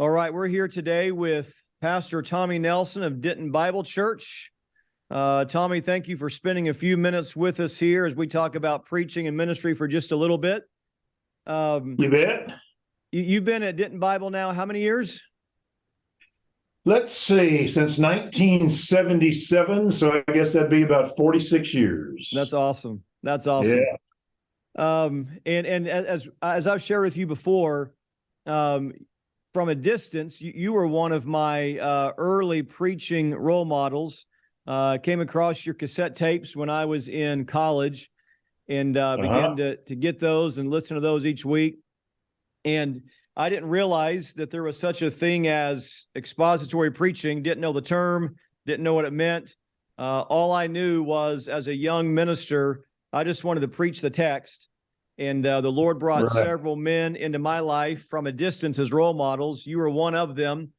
All right, we're here today with Pastor Tommy Nelson of Denton Bible Church. Tommy, thank you for spending a few minutes with us here as we talk about preaching and ministry for just a little bit. You bet. You've been at Denton Bible now how many years? Let's see, since 1977, so I guess that'd be about 46 years. That's awesome. That's awesome. Yeah. And as I've shared with you before, from a distance, you were one of my early preaching role models. Came across your cassette tapes when I was in college and began to get those and listen to those each week. And I didn't realize that there was such a thing as expository preaching, didn't know the term, didn't know what it meant. All I knew was as a young minister, I just wanted to preach the text. And the Lord brought several men into my life from a distance as role models. You were one of them.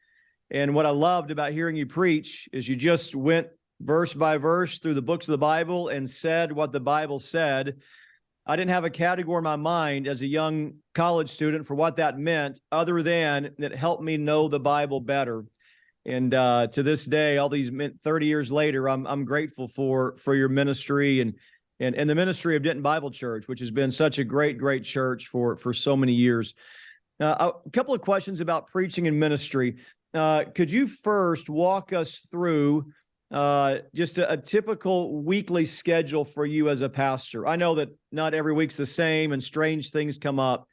And what I loved about hearing you preach is you just went verse by verse through the books of the Bible and said what the Bible said. I didn't have a category in my mind as a young college student for what that meant, other than it helped me know the Bible better. And to this day, all these 30 years later, I'm grateful for your ministry and the ministry of Denton Bible Church, which has been such a great church for so many years. A couple of questions about preaching and ministry. Could you first walk us through just a typical weekly schedule for you as a pastor? I know that not every week's the same and strange things come up,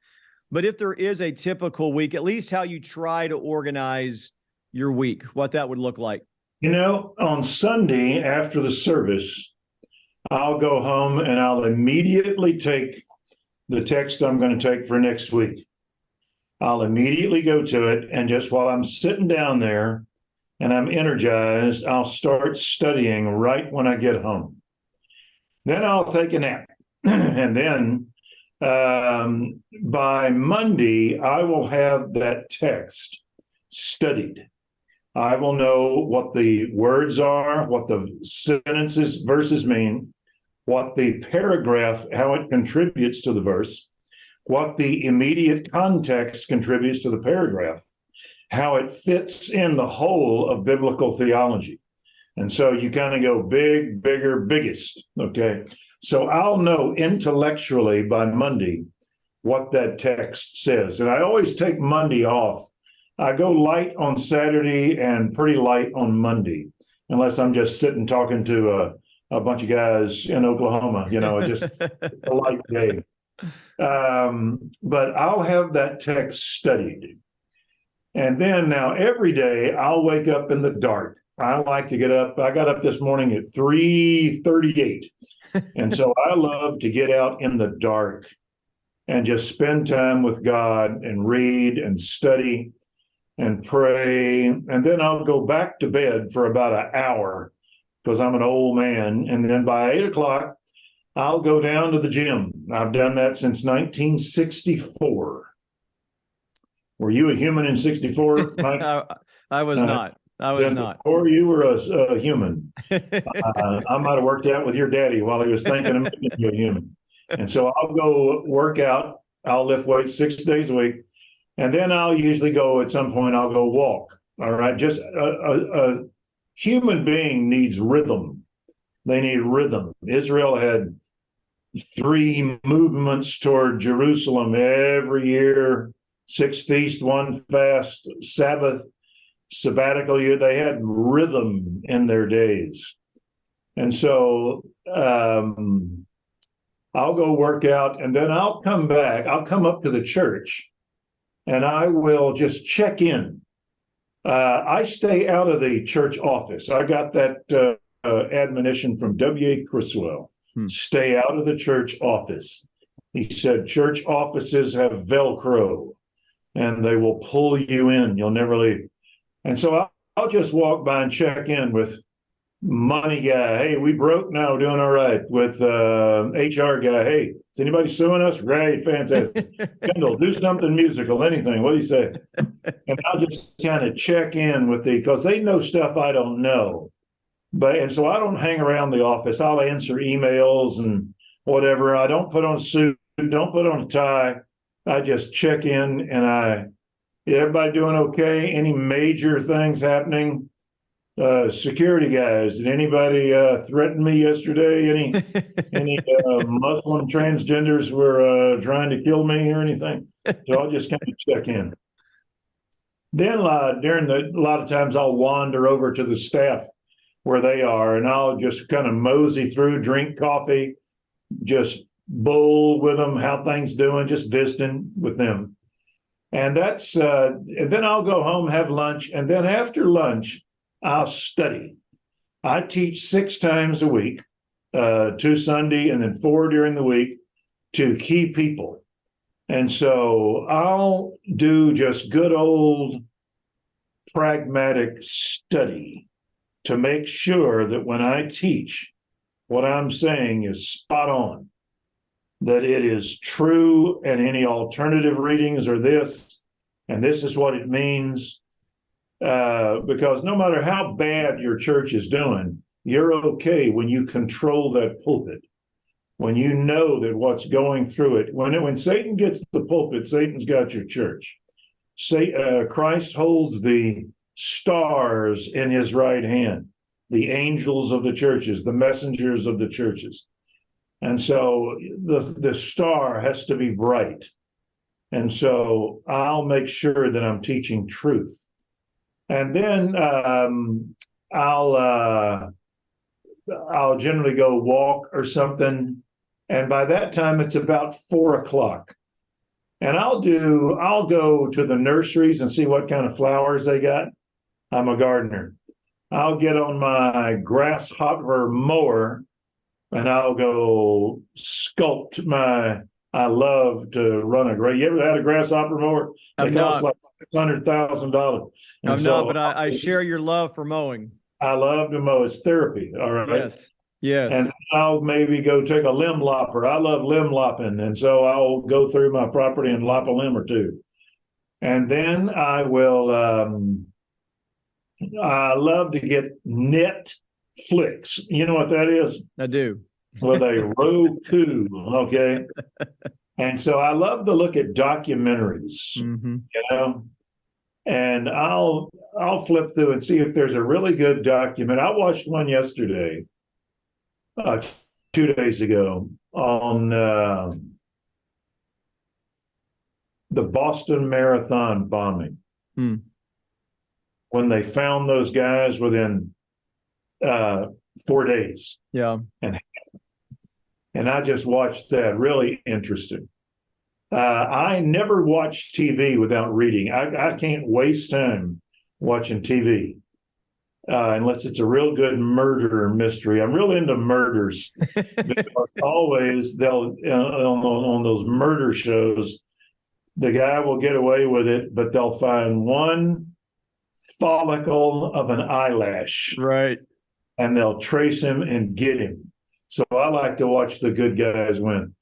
but if there is a typical week, at least how you try to organize your week, what that would look like. You know, on Sunday after the service, I'll go home and I'll immediately take the text I'm going to take for next week. I'll immediately go to it, and just while I'm sitting down there and I'm energized, I'll start studying right when I get home. Then I'll take a nap. And then by Monday, I will have that text studied. I will know what the words are, what the verses mean, what the paragraph, how it contributes to the verse, what the immediate context contributes to the paragraph, how it fits in the whole of biblical theology. And so you kind of go big, bigger, biggest, okay? So I'll know intellectually by Monday what that text says. And I always take Monday off. I go light on Saturday and pretty light on Monday, unless I'm just sitting talking to a bunch of guys in Oklahoma, just a light day. But I'll have that text studied. And then now every day I'll wake up in the dark. I like to get up. I got up this morning at 3:38. And so I love to get out in the dark and just spend time with God and read and study and pray. And then I'll go back to bed for about an hour because I'm an old man. And then by 8 o'clock, I'll go down to the gym. I've done that since 1964. Were you a human in 64? I was not. I was not. Or you were a human. I might have worked out with your daddy while he was thinking of making you a human. And so I'll go work out. I'll lift weights 6 days a week. And then I'll usually go, at some point, I'll go walk. All right. Just a human being needs rhythm. They need rhythm. Israel had 3 movements toward Jerusalem every year: 6 feast, 1 fast, Sabbath, sabbatical year. They had rhythm in their days. And so I'll go work out, and then I'll come back. I'll come up to the church, and I will just check in. I stay out of the church office. I got that admonition from W.A. Criswell. Stay out of the church office. He said, church offices have Velcro, and they will pull you in. You'll never leave. And so I'll just walk by and check in with money guy. Hey, we broke now, doing all right. With HR guy. Hey, is anybody suing us? Great, fantastic. Kendall, do something musical, anything. What do you say? And I'll just kind of check in with because they know stuff I don't know. And so I don't hang around the office. I'll answer emails and whatever. I don't put on a suit, don't put on a tie. I just check in, and Everybody doing okay? Any major things happening? Security guys, did anybody threaten me yesterday? Any Muslim transgenders were trying to kill me or anything? So I'll just kind of check in. Then a lot of times I'll wander over to the staff where they are, and I'll just kind of mosey through, drink coffee, just bull with them, how things doing, just visiting with them. And and then I'll go home, have lunch, and then after lunch, I'll study. I teach 6 times a week, 2 Sunday and then 4 during the week to key people. And so I'll do just good old pragmatic study to make sure that when I teach, what I'm saying is spot on, that it is true, and any alternative readings are this, and this is what it means. Because no matter how bad your church is doing, you're okay when you control that pulpit, when you know that what's going through it. When Satan gets the pulpit, Satan's got your church. Christ holds the stars in his right hand, the angels of the churches, the messengers of the churches. And so the star has to be bright. And so I'll make sure that I'm teaching truth. And then I'll generally go walk or something, and by that time it's about 4 o'clock. And I'll go to the nurseries and see what kind of flowers they got. I'm a gardener. I'll get on my grasshopper mower and I'll go sculpt my. I love to run You ever had a grasshopper mower? They cost like $600,000. I'm not, but I share your love for mowing. I love to mow. It's therapy. All right. Yes. Yes. And I'll maybe go take a limb lopper. I love limb lopping. And so I'll go through my property and lop a limb or two. And then I will, I love to get Netflix. You know what that is? I do. With a Roku, okay? And so I love to look at documentaries, and I'll flip through and see if there's a really good document. I watched one yesterday, 2 days ago, on the Boston Marathon bombing. When they found those guys within 4 days. Yeah. And I just watched that. Really interesting. I never watch TV without reading. I can't waste time watching TV unless it's a real good murder mystery. I'm real into murders because always they'll on those murder shows, the guy will get away with it, but they'll find one follicle of an eyelash. Right. And they'll trace him and get him. So I like to watch the good guys win.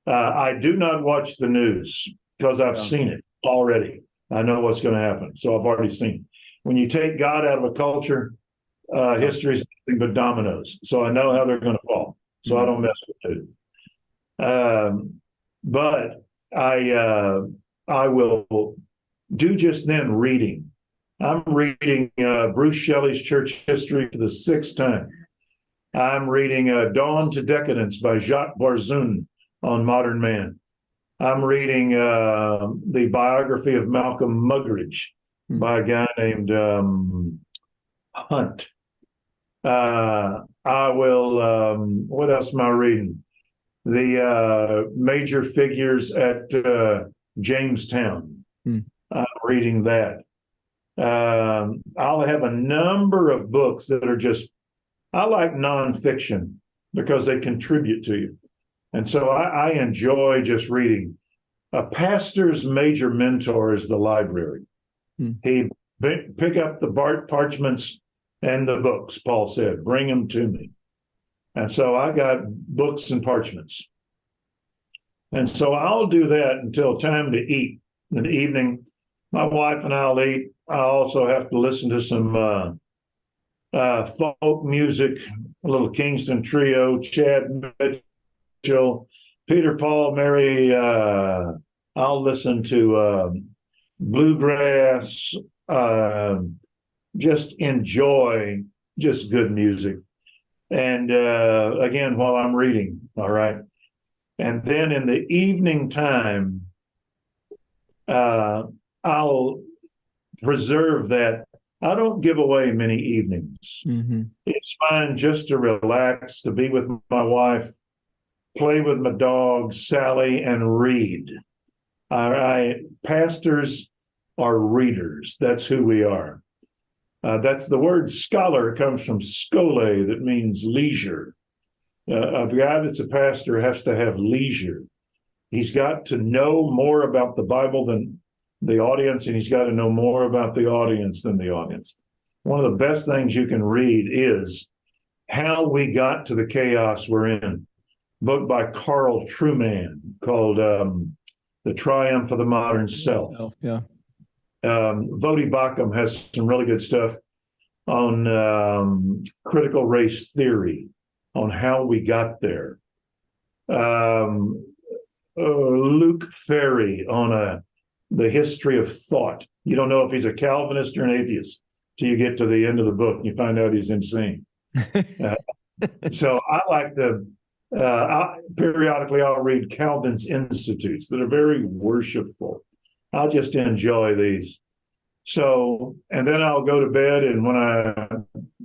I do not watch the news because I've seen it already. I know what's going to happen. So I've already seen it. When you take God out of a culture, history is nothing but dominoes. So I know how they're going to fall. So I don't mess with it. But I will do just then reading. I'm reading Bruce Shelley's Church History for the 6th time. I'm reading Dawn to Decadence by Jacques Barzun on Modern Man. I'm reading the biography of Malcolm Muggeridge by a guy named Hunt. I will, what else am I reading? The major figures at Jamestown. I'm reading that. I'll have a number of books that are just, I like nonfiction because they contribute to you. And so I enjoy just reading. A pastor's major mentor is the library. He pick up the parchments and the books, Paul said, bring them to me. And so I got books and parchments. And so I'll do that until time to eat in the evening. My wife and I'll eat. I also have to listen to some folk music, a little Kingston Trio, Chad Mitchell, Peter, Paul, Mary. I'll listen to bluegrass, uh, just enjoy just good music. And again, while I'm reading, all right. And then in the evening time, I'll preserve that. I don't give away many evenings. Mm-hmm. It's fine just to relax, to be with my wife, play with my dog, Sally, and read. Pastors are readers. That's who we are. That's the word scholar comes from skole, that means leisure. A guy that's a pastor has to have leisure. He's got to know more about the Bible than the audience, and he's got to know more about the audience than the audience. One of the best things you can read is How We Got to the Chaos We're In, book by Carl Trueman called The Triumph of the Modern Self. Oh, yeah. Vodi Bakum has some really good stuff on critical race theory, on how we got there. Luke Ferry on the history of thought. You don't know if he's a Calvinist or an atheist till you get to the end of the book and you find out he's insane. So I like periodically I'll read Calvin's Institutes that are very worshipful. I'll just enjoy these. So, and then I'll go to bed, and when I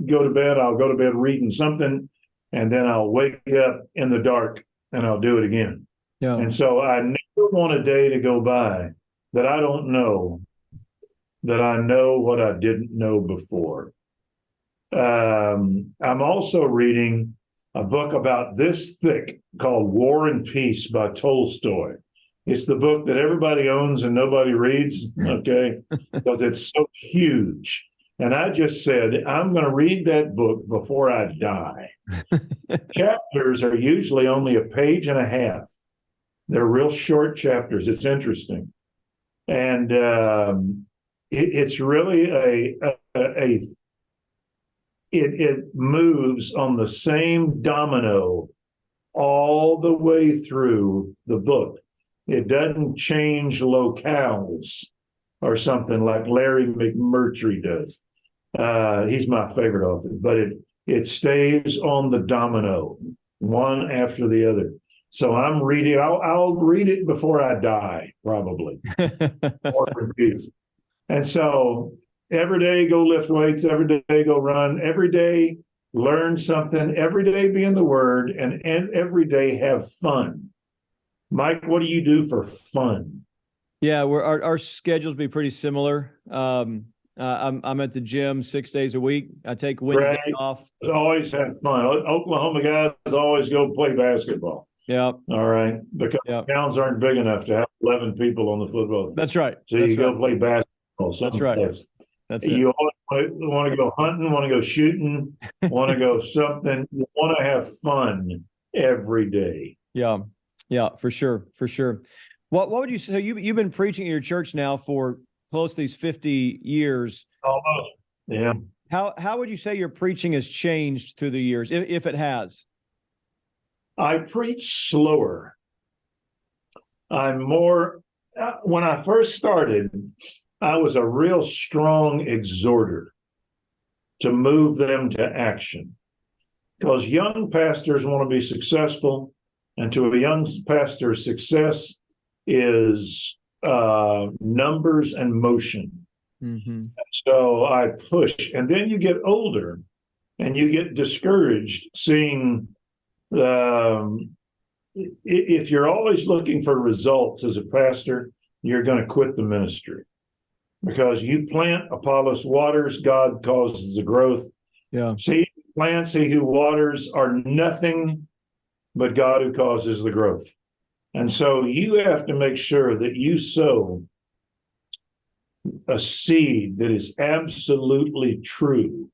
go to bed, I'll go to bed reading something, and then I'll wake up in the dark and I'll do it again. Yeah. And so I never want a day to go by that I don't know that I know what I didn't know before. I'm also reading a book about this thick called War and Peace by Tolstoy. It's the book that everybody owns and nobody reads, okay, because it's so huge. And I just said, I'm going to read that book before I die. Chapters are usually only a page and a half. They're real short chapters. It's interesting. And it's really it moves on the same domino all the way through the book. It doesn't change locales or something like Larry McMurtry does. He's my favorite author, but it stays on the domino, one after the other. So I'm reading. I'll read it before I die, probably. And so every day go lift weights. Every day go run. Every day learn something. Every day be in the Word, and every day have fun. Mike, what do you do for fun? Yeah, our schedules be pretty similar. I'm at the gym 6 days a week. I take Wednesday off. Always have fun. Oklahoma guys always go play basketball. Yeah. All right. Because towns aren't big enough to have 11 people on the football team. That's right. So you go play basketball. That's right. That's it. You want to go hunting, want to go shooting, want to go something. You want to have fun every day. Yeah. Yeah, for sure. For sure. What would you say? You've been preaching at your church now for close to these 50 years. Almost. Yeah. How would you say your preaching has changed through the years, if it has? I preach slower. I'm more, when I first started, I was a real strong exhorter to move them to action. Because young pastors want to be successful, and to a young pastor, success is numbers and motion. Mm-hmm. So I push, and then you get older and you get discouraged seeing if you're always looking for results as a pastor, you're going to quit the ministry, because you plant, Apollos waters, God causes the growth. Yeah. He who plants, he who waters are nothing but God who causes the growth. And so you have to make sure that you sow a seed that is absolutely true,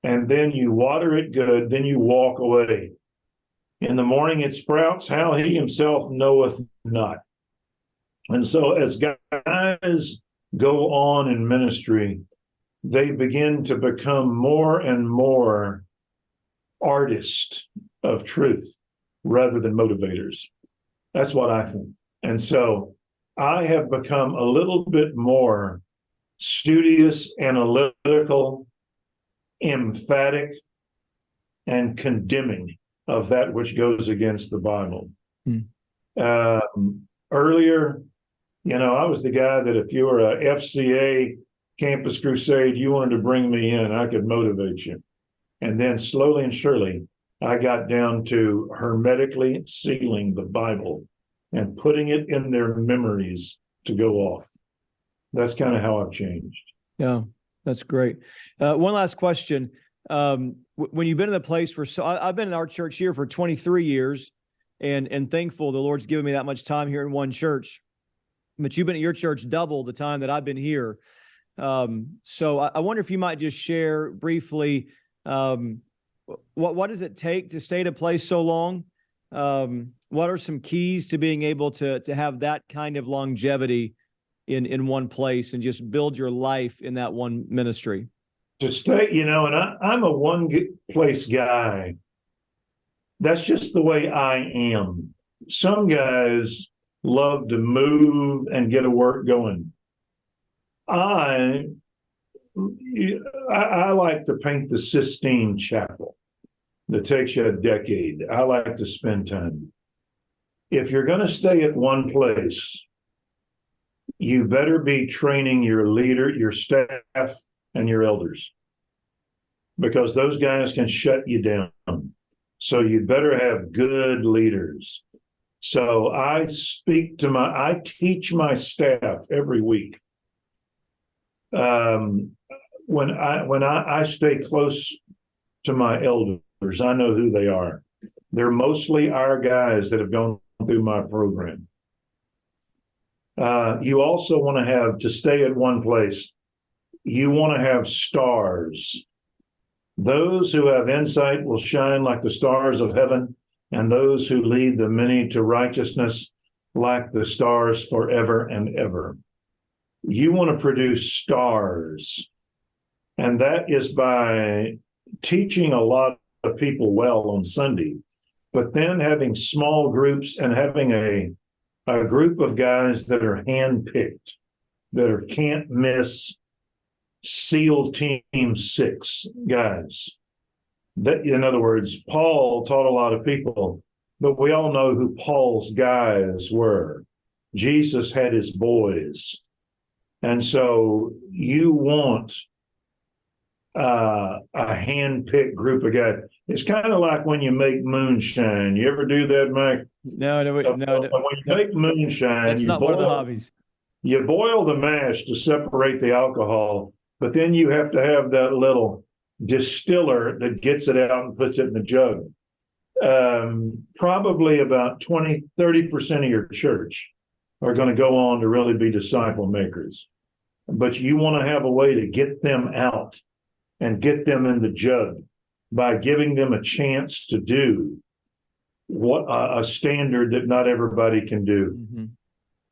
and then you water it good, then you walk away. In the morning it sprouts, how he himself knoweth not. And so as guys go on in ministry, they begin to become more and more artists of truth rather than motivators. That's what I think. And so I have become a little bit more studious, analytical, emphatic, and condemning of that which goes against the Bible. Hmm. Earlier, I was the guy that if you were a FCA Campus Crusade, you wanted to bring me in, I could motivate you. And then slowly and surely, I got down to hermetically sealing the Bible and putting it in their memories to go off. That's kind of how I've changed. Yeah, that's great. One last question. When you've been in the place I've been in our church here for 23 years and thankful the Lord's given me that much time here in one church, but you've been at your church double the time that I've been here. So I wonder if you might just share briefly, what does it take to stay at a place so long? What are some keys to being able to have that kind of longevity in one place and just build your life in that one ministry? To stay, and I'm a one place guy. That's just the way I am. Some guys love to move and get a work going. I like to paint the Sistine Chapel that takes you a decade. I like to spend time. If you're going to stay at one place, you better be training your leader, your staff, and your elders, because those guys can shut you down. So you better have good leaders. So I teach my staff every week. When I stay close to my elders, I know who they are. They're mostly our guys that have gone through my program. You also want to stay at one place, you want to have stars. Those who have insight will shine like the stars of heaven, and those who lead the many to righteousness like the stars forever and ever. You want to produce stars, and that is by teaching a lot of people well on Sunday, but then having small groups and having a group of guys that are handpicked, that are can't miss SEAL Team 6 guys. That, in other words, Paul taught a lot of people, but we all know who Paul's guys were. Jesus had his boys. And so you want a hand-picked group of guys. It's kind of like when you make moonshine. You ever do that, Mike? No. When you make moonshine, That's not one of the hobbies. You boil the mash to separate the alcohol, but then you have to have that little distiller that gets it out and puts it in the jug. Probably about 20-30% of your church are going to go on to really be disciple makers. But you want to have a way to get them out and get them in the jug by giving them a chance to do what a standard that not everybody can do. Mm-hmm.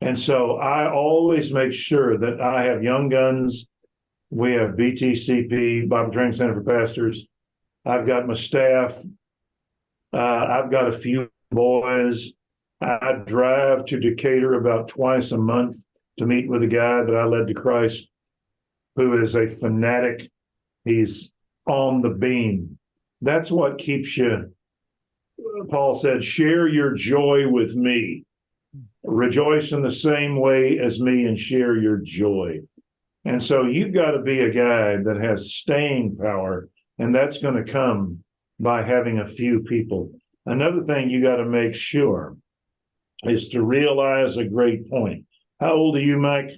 And so I always make sure that I have young guns. We have BTCP, Bible Training Center for Pastors. I've got my staff. I've got a few boys. I drive to Decatur about twice a month to meet with a guy that I led to Christ, who is a fanatic. He's on the beam. That's what keeps you. Paul said, share your joy with me. Rejoice in the same way as me and share your joy. And so you've got to be a guy that has staying power, and that's going to come by having a few people. Another thing you got to make sure is to realize a great point. How old are you, Mike?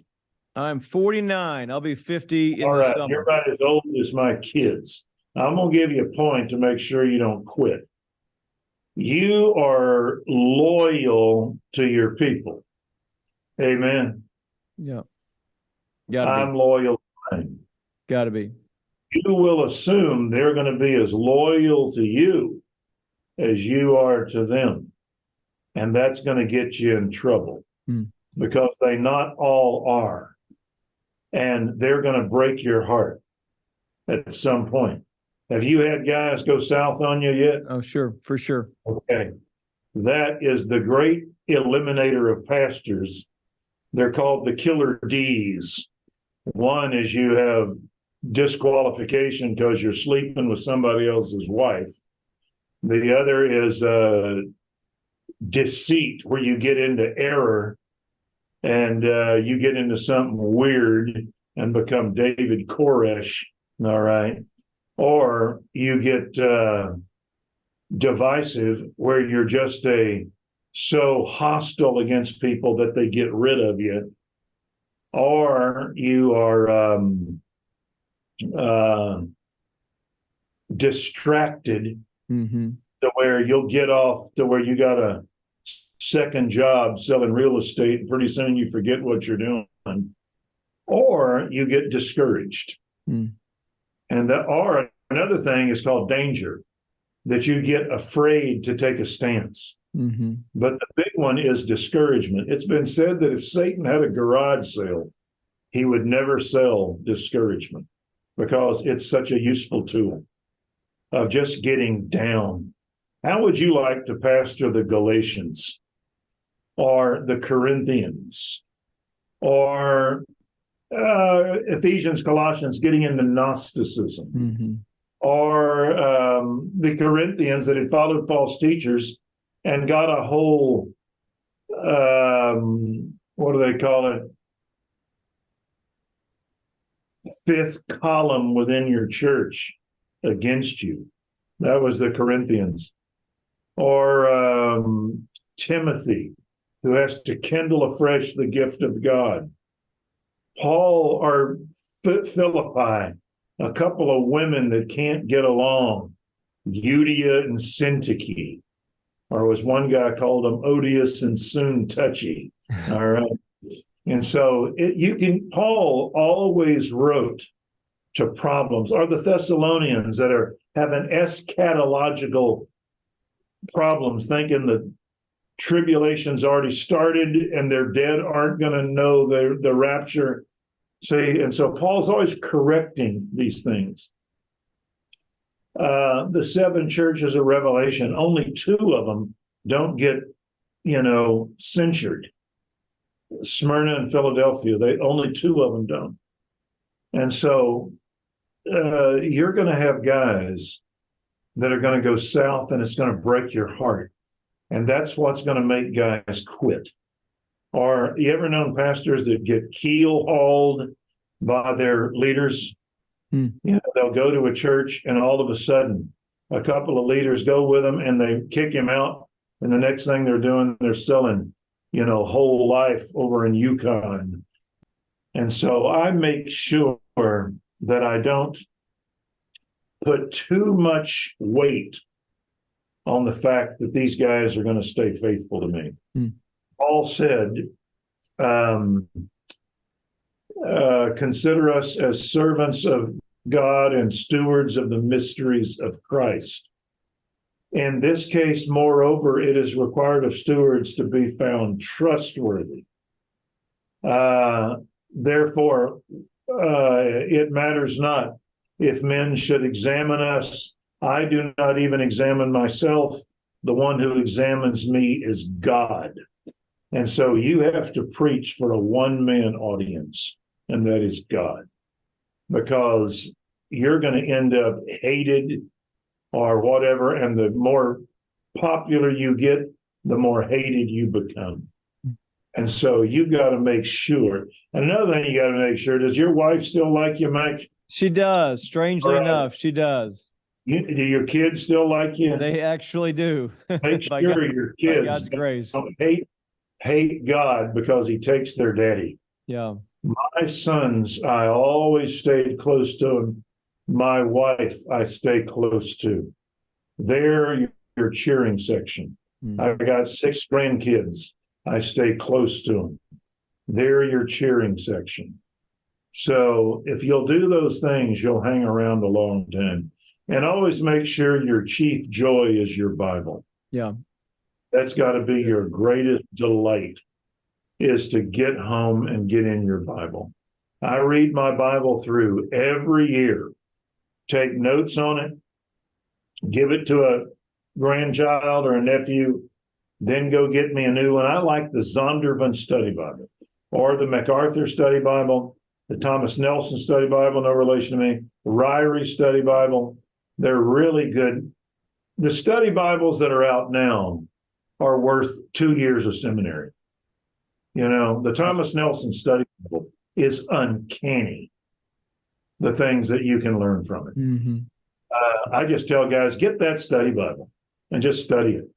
I'm 49. I'll be 50 in All the right, summer. you're about as old as my kids. I'm going to give you a point to make sure you don't quit. You are loyal to your people. Amen. Yeah. I'm loyal to them. Got to be. You will assume they're going to be as loyal to you as you are to them. And that's going to get you in trouble because they not all are. And they're going to break your heart at some point. Have you had guys go south on you yet? Oh, sure. For sure. Okay. That is the great eliminator of pastors, They're called the killer D's. One is you have disqualification because you're sleeping with somebody else's wife. The other is deceit, where you get into error and you get into something weird and become David Koresh, all right? Or you get divisive, where you're just so hostile against people that they get rid of you. Or you are distracted to where you'll get off to where you got a second job selling real estate, and pretty soon you forget what you're doing. Or you get discouraged. And or another thing is called danger, that you get afraid to take a stance. But the big one is discouragement. It's been said that if Satan had a garage sale, he would never sell discouragement, because it's such a useful tool of just getting down. How would you like to pastor the Galatians or the Corinthians or Ephesians, Colossians, getting into Gnosticism, or the Corinthians that had followed false teachers and got a whole, what do they call it? Fifth column within your church against you. That was the Corinthians. Or Timothy, who has to kindle afresh the gift of God. Paul or Philippi, a couple of women that can't get along, Euodia and Syntyche, or was one guy called them odious and soon touchy. All right. And so Paul always wrote to problems, or the Thessalonians that have an eschatological problems, thinking the tribulation's already started and their dead aren't going to know the rapture. See, and so Paul's always correcting these things. The seven churches of Revelation, only two of them don't get, censured. Smyrna and Philadelphia, only two of them don't. And so you're going to have guys that are going to go south, and it's going to break your heart. And that's what's going to make guys quit. Or you ever known pastors that get keel hauled by their leaders? They'll go to a church, and all of a sudden a couple of leaders go with them and they kick him out. And the next thing they're doing, they're selling, whole life over in Yukon. And so I make sure that I don't put too much weight on the fact that these guys are going to stay faithful to me. Paul said, consider us as servants of God and stewards of the mysteries of Christ. In this case, moreover, it is required of stewards to be found trustworthy. Therefore, it matters not if men should examine us. I do not even examine myself. The one who examines me is God. And so you have to preach for a one-man audience, and that is God, because you're going to end up hated or whatever. And the more popular you get, the more hated you become. And so you got to make sure. And another thing you got to make sure, does your wife still like you, Mike? She does. Strangely enough, she does. Do your kids still like you? They actually do. Make sure your kids God's grace. don't hate God because he takes their daddy. Yeah. My sons, I always stayed close to them. My wife, I stay close to. They're your cheering section. I've got 6 grandkids. I stay close to them. They're your cheering section. So if you'll do those things, you'll hang around a long time. And always make sure your chief joy is your Bible. Yeah. That's got to be your greatest delight, is to get home and get in your Bible. I read my Bible through every year, take notes on it, give it to a grandchild or a nephew, then go get me a new one. I like the Zondervan Study Bible. or the MacArthur Study Bible, the Thomas Nelson Study Bible, no relation to me, Ryrie Study Bible. They're really good. The study Bibles that are out now are worth 2 years of seminary. You know, the Thomas Nelson Study Bible is uncanny, the things that you can learn from it. Mm-hmm. I just tell guys, get that study Bible and just study it.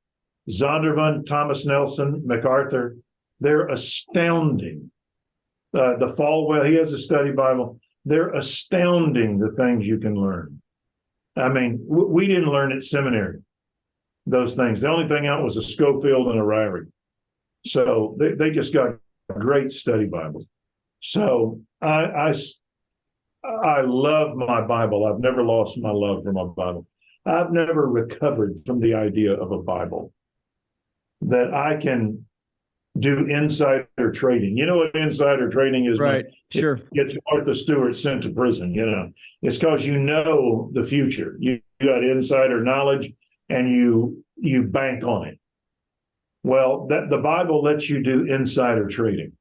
Zondervan, Thomas Nelson, MacArthur, they're astounding. The Falwell, he has a study Bible. They're astounding, the things you can learn. I mean, we didn't learn at seminary those things. The only thing out was a Schofield and a Ryrie. So they just got great study Bibles. So I love my Bible. I've never lost my love for my Bible. I've never recovered from the idea of a Bible that I can do insider trading. You know what insider trading is? Right. Sure. Get Martha Stewart sent to prison. You know, it's because you know the future. You got insider knowledge, and you bank on it. Well, that the Bible lets you do insider trading.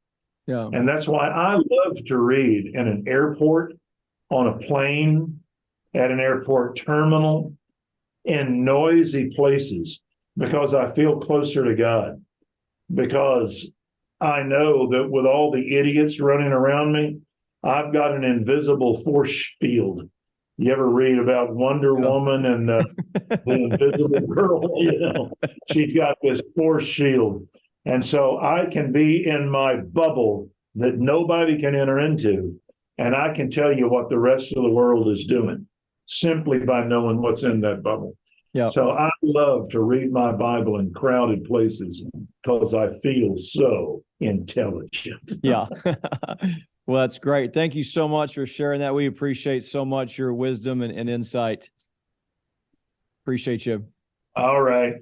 Yeah. And that's why I love to read in an airport, on a plane, at an airport terminal, in noisy places, because I feel closer to God. Because I know that with all the idiots running around me, I've got an invisible force field. You ever read about Wonder Woman and the Invisible Girl? You know, she's got this force shield. And so I can be in my bubble that nobody can enter into. And I can tell you what the rest of the world is doing simply by knowing what's in that bubble. Yeah. So I love to read my Bible in crowded places because I feel so intelligent. Yeah. Well, that's great. Thank you so much for sharing that. We appreciate so much your wisdom and insight. Appreciate you. All right.